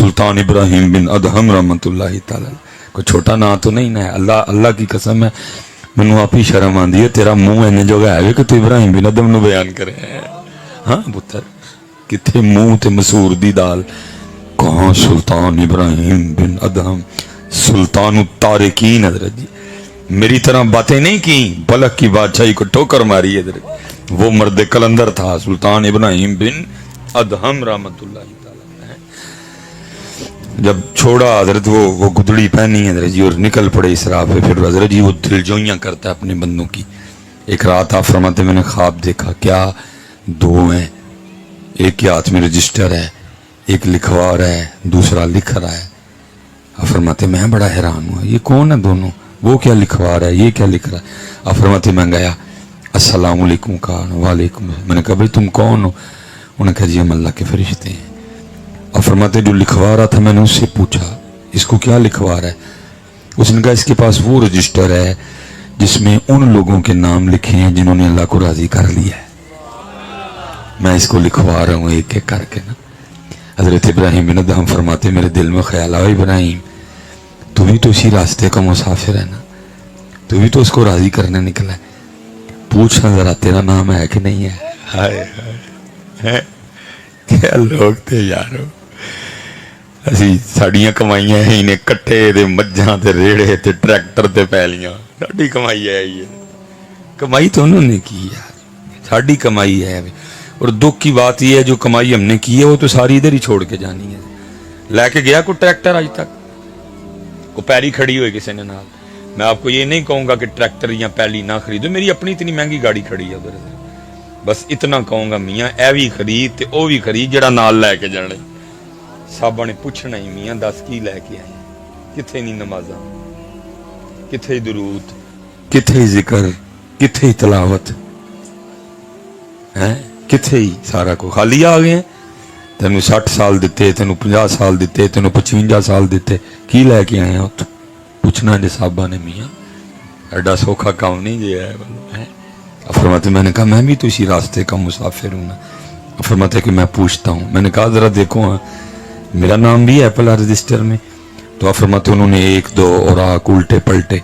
سلطان ابراہیم بن ادہم رحمت اللہ تعالی، کوئی چھوٹا نام تو نہیں نا ہے. اللہ کی قسم ہے مینوں آپ ہی شرم آندی ہے، تیرا منہ اینے جگہ ہے کہ تو ابراہیم بن ادہم نو بیان کرے. ہاں پتر کتھے منہ تے مسور دی دال. کہاں سلطان ابراہیم بن ادہم سلطان التارکین. حضرت جی میری طرح باتیں نہیں کی، بلک کی بادشاہی کو ٹھوکر ماری. حضرت وہ مرد کلندر تھا سلطان ابراہیم بن ادہم رحمت اللہ تعالی. جب چھوڑا حضرت وہ گدڑی پہنی حضرت جی اور نکل پڑے اسراء پہ. پھر حضرت جی وہ دل جوئیاں کرتا ہے اپنے بندوں کی. ایک رات آپ فرماتے میں نے خواب دیکھا. کیا؟ دو ہیں، ایک کے ہاتھ میں رجسٹر ہے، ایک لکھوا رہا ہے، دوسرا لکھ رہا ہے. آپ فرماتے میں بڑا حیران ہوا، یہ کون ہے دونوں؟ وہ کیا لکھوا رہا ہے، یہ کیا لکھ رہا ہے؟ آپ فرماتے میں گیا، السلام علیکم کہا. وعلیکم. میں نے کہا بھائی تم کون ہو؟ انہوں نے کہا جی ہم اللہ کے فرشتے ہیں. اور فرماتے جو لکھوا رہا تھا میں نے اس سے پوچھا اس کو کیا لکھوا رہا ہے؟ اس نے کہا اس کے پاس وہ رجسٹر ہے جس میں ان لوگوں کے نام لکھے ہیں جنہوں نے اللہ کو راضی کر لیا ہے. میں اس کو لکھوا رہا ہوں ایک ایک کر کے نا. حضرت ابراہیم بن ادہم فرماتے میرے دل میں خیال آیا ابراہیم تو بھی تو اسی راستے کا مسافر ہے نا، تو بھی تو اس کو راضی کرنے نکلا ہے. پوچھنا ذرا تیرا نام ہے کہ نہیں ہے؟ ہائے ہائے کیا لوگ تھے یارو. اسی ساڑیاں کمائیاں ہیں انہیں کٹے تے مجھاں تے ریڑے تے ٹریکٹر تے پیلیاں. ساڑی کمائی ہے یہ، کمائی تو انہوں نے کی یار، ساڑی کمائی ہے. اور دکھ کی بات یہ ہے جو کمائی ہم نے کی ہے وہ تو ساری ادھر ہی چھوڑ کے جانی ہے. لے کے گیا کوئی ٹریکٹر آج تک؟ کو پیری کھڑی ہوئے کسی نے نال. میں آپ کو یہ نہیں کہوں گا کہ ٹریکٹر یا پیلی نہ خریدو، میری اپنی اتنی مہنگی گاڑی کھڑی ہے ادھر. بس اتنا کہوں گا میاں اے بھی خرید تے او بھی خرید جڑا نال لے کے جانے. صاحبہ نے پوچھنا ہی میاں دس کی لے کے آئے؟ کتھے نہیں نمازاں، کتھے درود، کتھے ذکر، کتھے تلاوت ہے، کتھے ہی سارا کو خالی آ گئے ہیں. تینوں 60 سال دیتے، تینوں 50 سال دیتے، تینوں 55 سال دیتے، کی لے کے آئے ہیں؟ پوچھنا جی صاحبہ نے میاں ایڈا سوکھا کام نہیں جی ہے. فرماتے میں نے کہا میں بھی تو اسی راستے کا مسافر ہوں نا. فرماتے کہ میں پوچھتا ہوں. میں نے کہا ذرا دیکھو ہاں میرا نام بھی ہے پہلا رجسٹر میں. تو فرماتے انہوں نے ایک دو اور الٹے پلٹے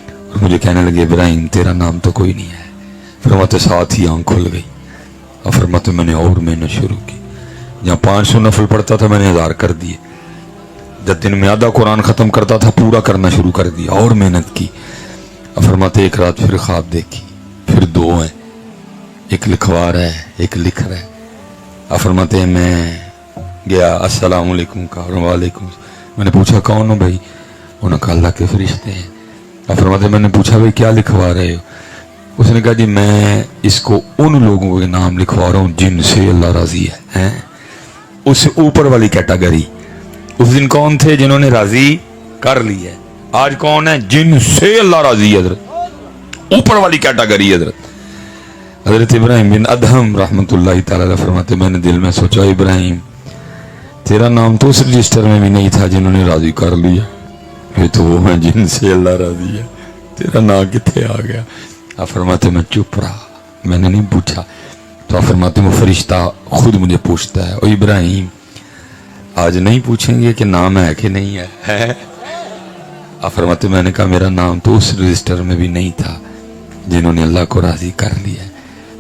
اور مجھے کہنے لگے ابراہیم تیرا نام تو کوئی نہیں ہے. فرماتے ساتھ ہی آنکھ کھل گئی. اور فرماتے میں نے اور محنت شروع کی. جہاں 500 نفل پڑھتا تھا میں نے 1000 کر دیے. جب دن میں آدھا قرآن ختم کرتا تھا پورا کرنا شروع کر دیا اور محنت کی. اور فرماتے ایک رات پھر خواب دیکھی، پھر دو ہیں، ایک لکھوا رہا ہے ایک لکھ رہا ہے. اور فرماتے ہیں میں گیا السلام علیکم کہا. وعلیکم. میں نے پوچھا کون ہو بھائی؟ انہوں نے کہا اللہ کے فرشتے ہیں. اور فرماتے میں نے پوچھا بھائی کیا لکھوا رہے ہو؟ اس نے کہا جی میں اس کو ان لوگوں کے نام لکھوا رہا ہوں جن سے اللہ راضی ہے. اس سے اوپر والی کیٹاگری. اس دن کون تھے جنہوں نے راضی کر لی ہے، آج کون ہے جن سے اللہ راضی ہے. حضرت اوپر والی کیٹاگری. حضرت ابراہیم بن ادہم رحمت اللہ تعالی فرماتے میں نے دل میں سوچا ابراہیم تیرا نام تو اس رجسٹر میں بھی نہیں تھا جنہوں نے راضی کر لیا، یہ تو وہ ہیں جن سے اللہ راضی ہے، تیرا نام کتنے آ گیا؟ آپ فرماتے میں چپ رہا، میں نے نہیں پوچھا. تو آپ فرماتے وہ فرشتہ خود مجھے پوچھتا ہے او ابراہیم آج نہیں پوچھیں گے کہ نام ہے کہ نہیں ہے؟ آپ فرماتے میں نے کہا میرا نام تو اس رجسٹر میں بھی نہیں تھا جنہوں نے اللہ کو راضی کر لیا ہے.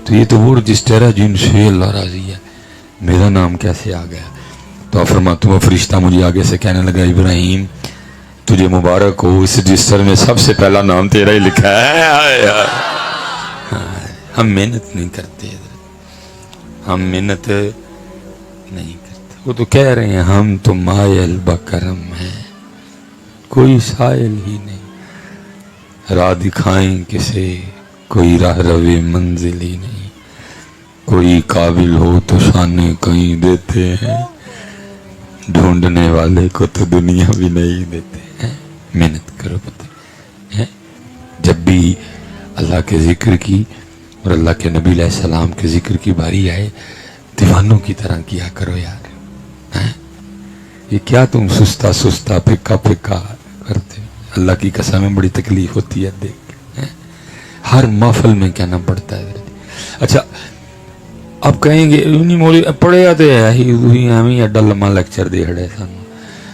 تو یہ تو وہ رجسٹر ہے جن سے اللہ راضی ہے، میرا نام کیسے آ گیا؟ تو آپ فرماتے وہ فرشتہ مجھے آگے سے کہنے لگا ابراہیم تجھے مبارک ہو، اس رجسٹر میں سب سے پہلا نام تیرا ہی لکھا ہے. ہم محنت نہیں کرتے، ہم محنت نہیں کرتے. وہ تو کہہ رہے ہیں ہم تو مائل بکرم ہیں، کوئی سائل ہی نہیں، راہ دکھائیں کسے کوئی راہ روے منزل ہی نہیں، کوئی قابل ہو تو شانے کہیں دیتے ہیں، ڈھونڈنے والے کو تو دنیا بھی نہیں دیتے ہیں. محنت کرو پتہ ہے. جب بھی اللہ کے ذکر کی اور اللہ کے نبی علیہ السلام کے ذکر کی باری آئے دیوانوں کی طرح کیا کرو یار. یہ کیا تم سستا سستا پھکا پھکا کرتے؟ اللہ کی قسم میں بڑی تکلیف ہوتی ہے دیکھ کے. ہر محفل میں کہنا پڑتا ہے. اچھا اب کہیں گے نہیں مولی پڑھے آتے ہیں ہی ایویں ایڈا لمبا لیکچر دے ہڑے سن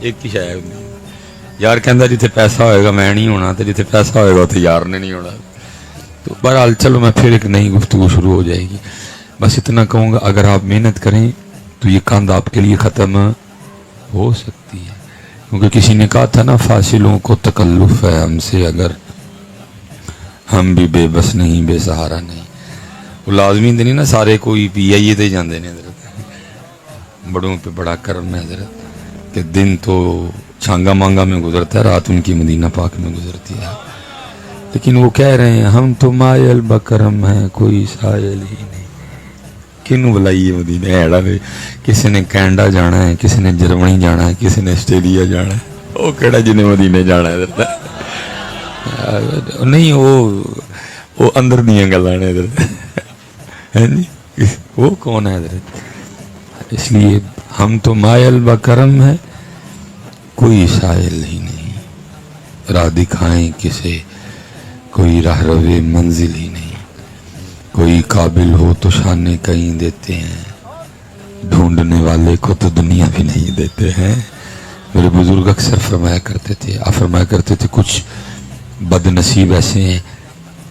ایک ہی شے ہوندی یار کہندا جتھے پیسہ ہوئے گا میں نہیں ہونا تے جتھے پیسہ ہوئے گا اتنے یار نے نہیں ہونا تو بہرحال چلو میں پھر ایک نئی گفتگو شروع ہو جائے گی بس اتنا کہوں گا اگر آپ محنت کریں تو یہ کاند آپ کے لیے ختم ہو سکتی ہے کیونکہ کسی نے کہا تھا نا فاصلوں کو تکلف ہے ہم سے اگر ہم بھی بے بس نہیں بے سہارا نہیں وہ لازمی تو نہیں نا سارے کوئی پی آئی اے تے جاندے نے حضرت بڑوں پہ بڑا کرم ہے حضرت کہ دن تو چھانگا مانگا میں گزرتا ہے رات ان کی مدینہ پاک میں گزرتی ہے لیکن وہ کہہ رہے ہیں ہم تو مائل بکرم ہیں کوئی سائل ہی نہیں کنوں بلائیے مدینہ ایڑا دے کسی نے کینیڈا جانا ہے کسی نے جرمنی جانا ہے کسی نے آسٹریلیا جانا ہے وہ کہڑا جنہیں مدینے جانا ہے حضرت نہیں وہ اندر دیا گلاں نے حضرت وہ کون ہے حضرت اس لیے ہم تو مائل بکرم ہے کوئی سائل ہی نہیں راہ دکھائیں کسے کوئی راہ روے منزل ہی نہیں کوئی قابل ہو تو شانے کہیں دیتے ہیں ڈھونڈنے والے کو تو دنیا بھی نہیں دیتے ہیں میرے بزرگ اکثر فرمایا کرتے تھے آپ فرمایا کرتے تھے کچھ بد نصیب ایسے ہیں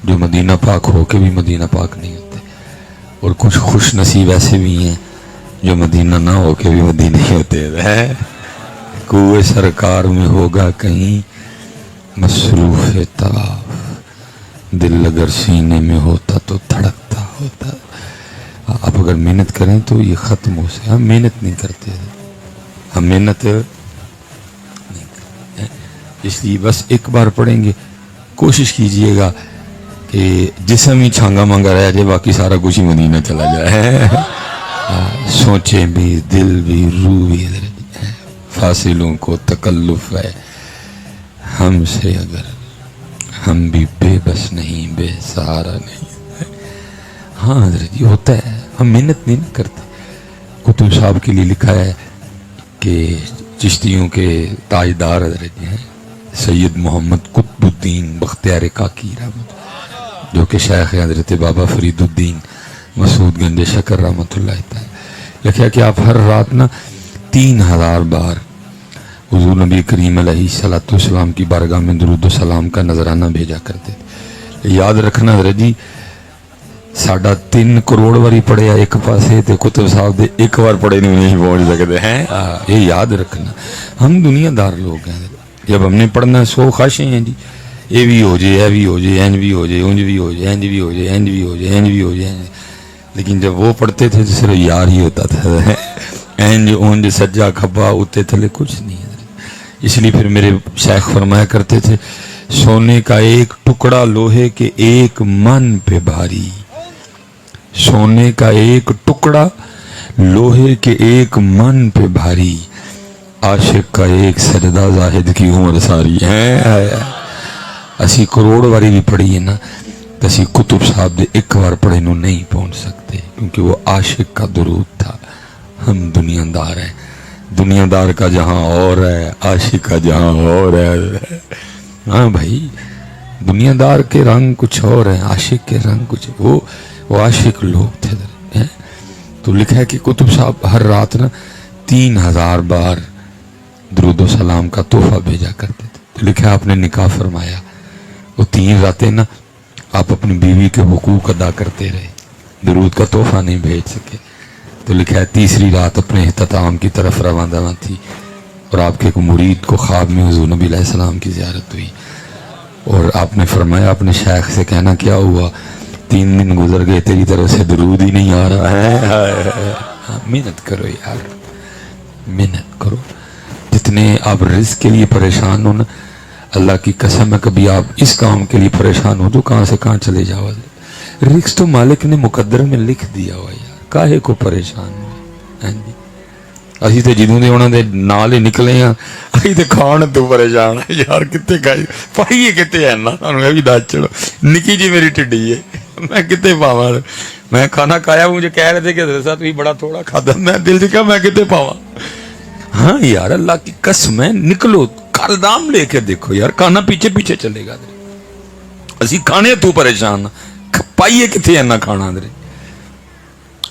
جو مدینہ پاک ہو کے بھی مدینہ پاک نہیں ہوتے اور کچھ خوش نصیب ایسے بھی ہیں جو مدینہ نہ ہو کے بھی مدینہ ہی ہوتے ہیں کوئے سرکار میں ہوگا کہیں مصروف طواف دل اگر سینے میں ہوتا تو دھڑکتا ہوتا آپ اگر محنت کریں تو یہ ختم ہو سکے ہم محنت نہیں کرتے ہم محنت نہیں کرتے اس لیے بس ایک بار پڑھیں گے کوشش کیجئے گا کہ جسم ہی چھانگا مانگا رہ جائے باقی سارا کچھ ہی مدینہ چلا جائے سوچیں بھی دل بھی روح بھی فاصلوں کو تکلف ہے ہم سے اگر ہم بھی بے بس نہیں بے سہارا نہیں ہاں حضرت یہ ہوتا ہے ہم محنت نہیں کرتے کتب صاحب کے لیے لکھا ہے کہ چشتیوں کے تاجدار حضرت ہیں سید محمد قطب الدین بختیار کاکی رحمت جو کہ شیخ حضرت بابا فرید الدین مسعود گنج شکر رحمت اللہ تعالی لکھا کہ آپ ہر رات نا 3000 بار حضور نبی کریم علیہ الصلوۃ والسلام کی بارگاہ میں درود و سلام کا نذرانہ بھیجا کرتے تھے یاد رکھنا حضرت جی ساڑھا 3 کروڑ واری پڑھیا ایک پاسے تے کتب صاحب دے ایک بار پڑھے نہیں پہنچ سکتے ہیں یہ یاد رکھنا ہم دنیا دار لوگ ہیں جب ہم نے پڑھنا 100 خواہشیں ہیں جی یہ بھی ہو جائے یہ بھی ہو جائے اینج بھی ہو جائے اونج بھی ہو جائے اینج بھی ہو جائے اینج بھی ہو جائے اینج بھی ہو جائے لیکن جب وہ پڑھتے تھے تو صرف یار ہی ہوتا تھا اینج اونج سجا کھبا اتے تھلے کچھ نہیں اس لیے پھر میرے شیخ فرمایا کرتے تھے سونے کا ایک ٹکڑا لوہے کے ایک من پہ بھاری سونے کا ایک ٹکڑا لوہے کے ایک من پہ بھاری عاشق کا ایک سجدہ زاہد کی عمر ساری ہے اسی کروڑ واری بھی پڑھی ہے نا تو اسی کتب صاحب دے ایک بار پڑھے نو نہیں پہنچ سکتے کیونکہ وہ عاشق کا درود تھا ہم دنیا دار ہیں دنیا دار کا جہاں اور ہے عاشق کا جہاں اور ہے ہاں بھائی دنیا دار کے رنگ کچھ اور ہیں عاشق کے رنگ کچھ وہ عاشق لوگ تھے تو لکھا ہے کہ کتب صاحب ہر رات نا 3000 بار درود و سلام کا تحفہ بھیجا کرتے تھے تو لکھا ہے آپ نے نکاح فرمایا وہ 3 راتیں نا آپ اپنی بیوی کے حقوق ادا کرتے رہے درود کا تحفہ نہیں بھیج سکے تو لکھا ہے تیسری رات اپنے اختتام کی طرف رواں تھی اور آپ کے ایک مرید کو خواب میں حضور نبی علیہ السلام کی زیارت ہوئی اور آپ نے فرمایا اپنے شیخ سے کہنا کیا ہوا 3 دن گزر گئے تیری طرف سے درود ہی نہیں آ رہا ہے محنت کرو یار محنت کرو جتنے آپ رزق کے لیے پریشان ہو نا اللہ کی قسم ہے کبھی آپ اس کام کے لیے پریشان ہو تو کہاں سے کہاں چلے جاؤ رزق تو مالک نے مقدر میں لکھ دیا ہوا یار کاہے کو پریشان ہوئے اسی تے جدوں دے انہاں دے نال ہی نکلے ہیں اسی تے کھان تو پریشان ہے یار کتے کھائی پائیے کتے ہے نا سانوں یہ بھی دس چلو نکی جی میری ٹڈی ہے میں کتے پاواں میں کھانا کھایا مجھے کہہ رہے تھے کہ حضرت صاحب تھی بڑا تھوڑا کھادا میں دل سے کہا میں کتے پاواں ہاں یار اللہ کی قسم ہے نکلو کالدام لے کے دیکھو یار کھانا پیچھے پیچھے چلے گا اسی کھانے تو پریشان پائیے کتے ہے نا کھانا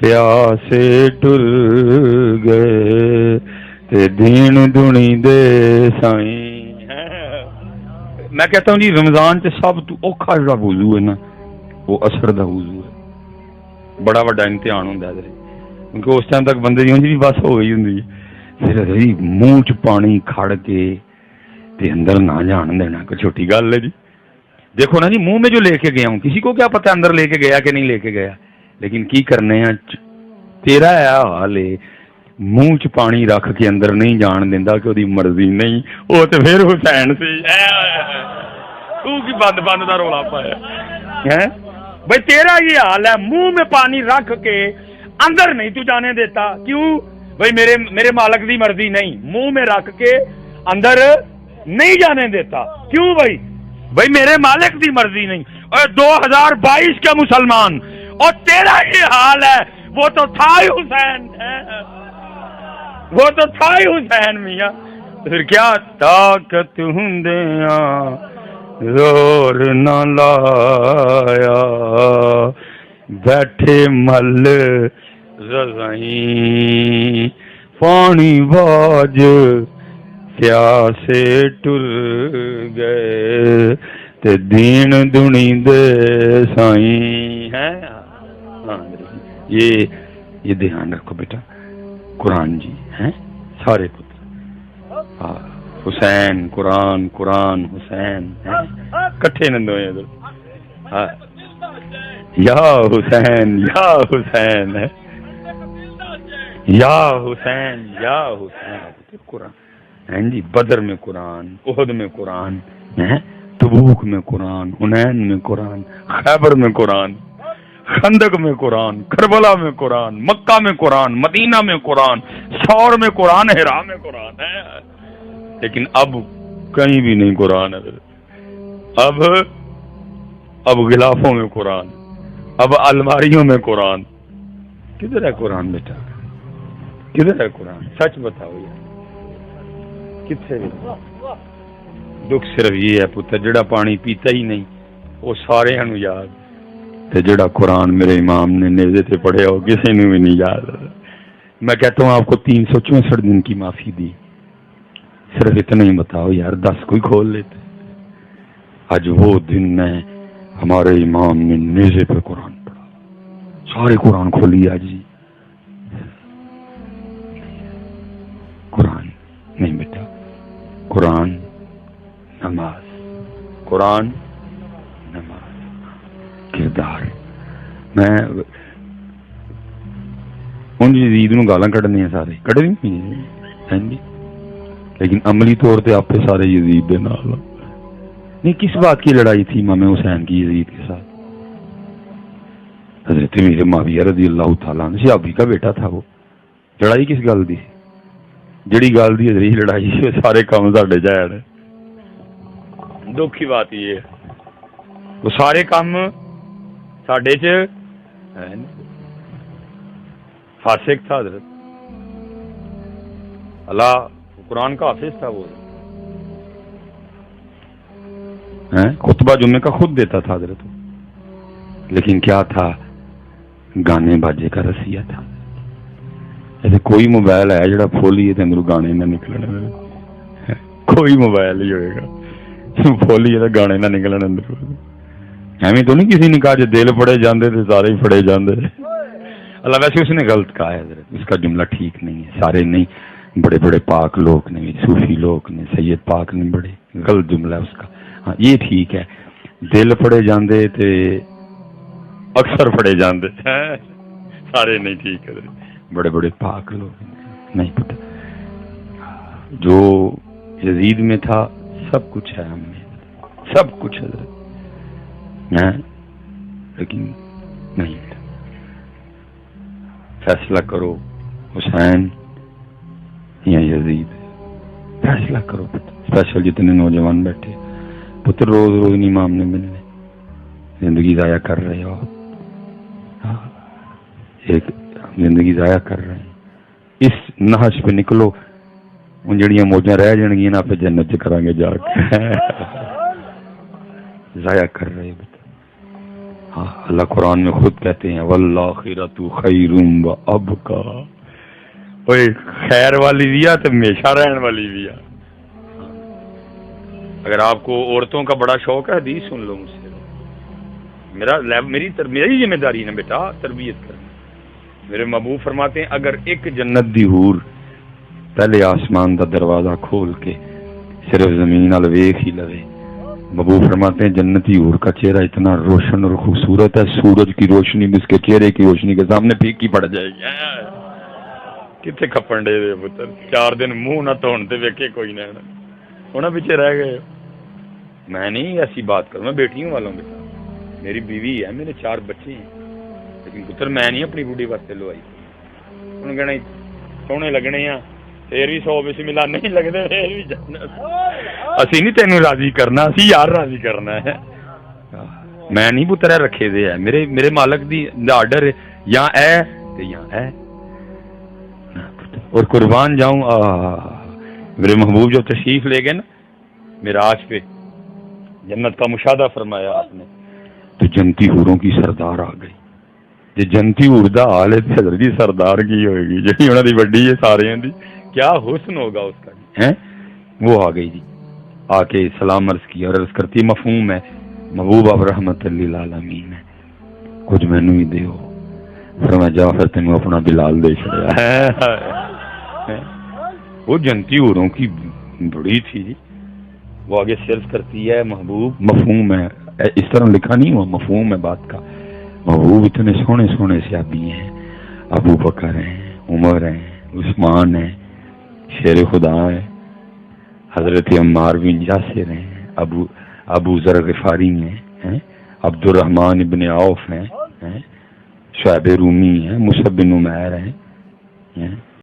پیاسے ٹر گئے تے دین دنی دے سائیں. میں کہتا ہوں جی رمضان تے سب تو اوکھا جڑا وضو ہے نا وہ اثر دا وضو ہے. بڑا بڑا امتحان ہوندا ہے کیونکہ اس ٹائم تک بندے دی بھی بس ہو گئی ہوندی ہے. پھر منہ چ پانی کھڑ کے تے اندر نہ جان دینا کوئی چھوٹی گل ہے جی. دیکھو نا جی منہ میں جو لے کے گیا ہوں کسی کو کیا پتہ اندر لے کے گیا کہ نہیں لے کے گیا, لیکن کی کرنے ہیں تیرا ہے حال ہے منہ چ پانی رکھ کے اندر نہیں جان دیندا کہ وہ مرضی نہیں. وہ تو پھر حسین سی تو کی بند بند دا رولا پایا ہے بھائی تیرا یہ حال ہے منہ میں پانی رکھ کے اندر نہیں تو جانے دیتا. کیوں بھائی میرے مالک دی مرضی نہیں, منہ میں رکھ کے اندر نہیں جانے دیتا. کیوں بھائی میرے مالک دی مرضی نہیں. اور 2022 کے مسلمان اور تیرا یہ حال ہے. وہ تو تھا ہی حسین, وہ تو تھا ہی حسین میاں. پھر کیا طاقت ہندیاں زور نہ لایا بیٹھے مل رضائیں پانی باج پیاسے ٹر گئے تے دین دنی دے سائیں ہیں. یہ دھیان رکھو بیٹا. قرآن جی ہیں سارے پتر حسین قرآن قرآن حسین کٹھے نندو ادھر یا حسین یا حسین ہے یا حسین یا حسین. قرآن ہیں جی بدر میں قرآن, احد میں قرآن, تبوک میں قرآن, حنین میں قرآن, خیبر میں قرآن, خندق میں قرآن, کربلا میں قرآن, مکہ میں قرآن, مدینہ میں قرآن, سور میں قرآن, ہرا میں قرآن ہے. لیکن اب کہیں بھی نہیں قرآن ہے. اب غلافوں میں قرآن, اب الماریوں میں قرآن. کدھر ہے قرآن بیٹا, کدھر ہے قرآن؟ سچ بتاؤ یار کتنے. دکھ صرف یہ ہے پتر جڑا پانی پیتا ہی نہیں وہ سارے ہنو یاد, تے جڑا قرآن میرے امام نے نیزے تے پڑھے ہو کسی نے بھی نہیں یاد. میں کہتا ہوں آپ کو 364 دن کی معافی دی, صرف اتنا ہی بتاؤ یار 10 کوئی کھول لیتے. آج وہ دن ہے ہمارے امام نے نیزے پہ قرآن پڑھا, سارے قرآن کھولی آج جی. قرآن نہیں بیٹا, قرآن نماز, قرآن نماز کردار. میں ان یزید نو گالاں کڈنی سارے کڈ دی, لیکن عملی طور پہ آپ سارے یزید دے نال نہیں. کس بات کی لڑائی تھی امام حسین کی یزید کے ساتھ؟ حضرت امیر معاویہ رضی اللہ تعالیٰ عنہ صحابی کا بیٹا تھا. وہ لڑائی کس گل دی؟ جڑی گل دی حضرت لڑائی وہ سارے کام ساڈے جائے. دکھ کی بات یہ ہے وہ سارے کام ساڈے چ فاسق تھا حضرت. اللہ قرآن کا حافظ تھا وہ, خطبہ جمعے کا خود دیتا تھا حضرت. لیکن کیا تھا, گانے باجے کا رسیہ تھا. ایسے کوئی موبائل ہے جڑا کھولیے تے اندروں گانے نہ نکلنے, کوئی موبائل ہی ہوئے گا کھولیے تے گانے نہ نکلن اندر. ایویں تو نہیں کسی نے کہا جو دل پڑے جاندے تے سارے ہی پڑے جاندے. اللہ ویسے اس نے غلط کہا ہے حضرت, اس کا جملہ ٹھیک نہیں ہے. سارے نہیں, بڑے بڑے پاک لوگ نے, صوفی لوگ نے, سید پاک نے, بڑے غلط جملہ ہے اس کا. ہاں یہ ٹھیک ہے, دل پڑے جاندے تے اکثر پڑے جاندے, سارے نہیں ٹھیک ہے. بڑے بڑے پاک لوگ نہیں پتہ. جو یزید میں تھا سب کچھ ہے ہم میں, سب کچھ حضرت, لیکن نہیں. فیصلہ کرو حسین یا یزید, فیصلہ کرو. اسپیشل جتنے نوجوان بیٹھے پتر روز روز نہیں امام نے ملنے, زندگی ضائع کر رہے ہو, ایک زندگی ضائع کر رہے ہیں. اس نہج پہ نکلو, ان جڑیاں موجاں رہ جان گیا نا پہ جنت کریں گے جا کے. ضائع کر رہے ہاں اللہ قرآن میں خود کہتے ہیں والآخرۃ خیر و ابقا، کوئی خیر والی بھی ہے تو ہمیشہ رہن والی بھی ہے۔ اگر آپ کو عورتوں کا بڑا شوق ہے حدیث سن لو مجھ سے، میری ذمہ داری ہے بیٹا تربیت کرنا۔ میرے محبوب فرماتے ہیں اگر ایک جنت دی حور پہلے آسمان دا دروازہ کھول کے صرف زمین ال ویکھ ہی لوے، محبوب فرماتے ہیں جنتی حور کا چہرہ اتنا روشن اور خوبصورت ہے سورج کی روشنی بھی اس کے چہرے کی روشنی کے سامنے پھیکی پڑ جائے گی۔ کتنے کھپن ڈے دے پتر، 4 دن منہ نہ دھون تے ویکھے کوئی نہ انہاں پیچھے رہ گئے۔ میں نہیں ایسی بات کروں، میں بیٹیوں والوں بیٹا، میری بیوی ہے، میرے 4 بچے ہیں، لیکن پتر میں نہیں اپنی بوڑھی واسطے لوائی۔ انہوں کہنا سونے لگنے ہیں پھر بھی 100 بسم اللہ نہیں لگتے، پھر بھی جنت۔ اسی نہیں تینوں راضی کرنا، اسی یار راضی کرنا ہے۔ میں نہیں پتر رکھے دے ہے، میرے مالک دی آرڈر ہے یا اے تے یا اے، اور قربان جاؤں میرے محبوب جو تشریف لے گئے نا معراج پہ، جنت کا مشاہدہ فرمایا آپ نے، تو جنتی حوروں کی سردار آ گئی۔ جی جنتی حور دا حال ہے حضرت جی سردار کی ہوئے گی جی انہوں دی وڈی ہے سارے دی، کیا حسن ہوگا اس کا ہے۔ وہ آ گئی جی، آ کے سلام عرض کیا اور عرض کرتی مفہوم ہے محبوب اب رحمت للعالمین ہے، کچھ مینوں ہی دیو۔ فرمایا جا پھر تینوں اپنا بلال دے چھڑیا۔ وہ جنتی حوروں کی بڑی تھی جی، وہ آگے صرف کرتی ہے محبوب مفہوم ہے، اس طرح لکھا نہیں ہوا، مفہوم ہے بات کا۔ محبوب اتنے سونے سونے صحابی ہیں، ابو بکر ہیں، عمر ہیں، عثمان ہیں، شیر خدا ہے، حضرت عمار بن یاسر ہیں، ابو ذر غفاری ہیں، عبد الرحمن ابن عوف ہیں، شعیب رومی ہیں، مصعب بن عمیر ہیں،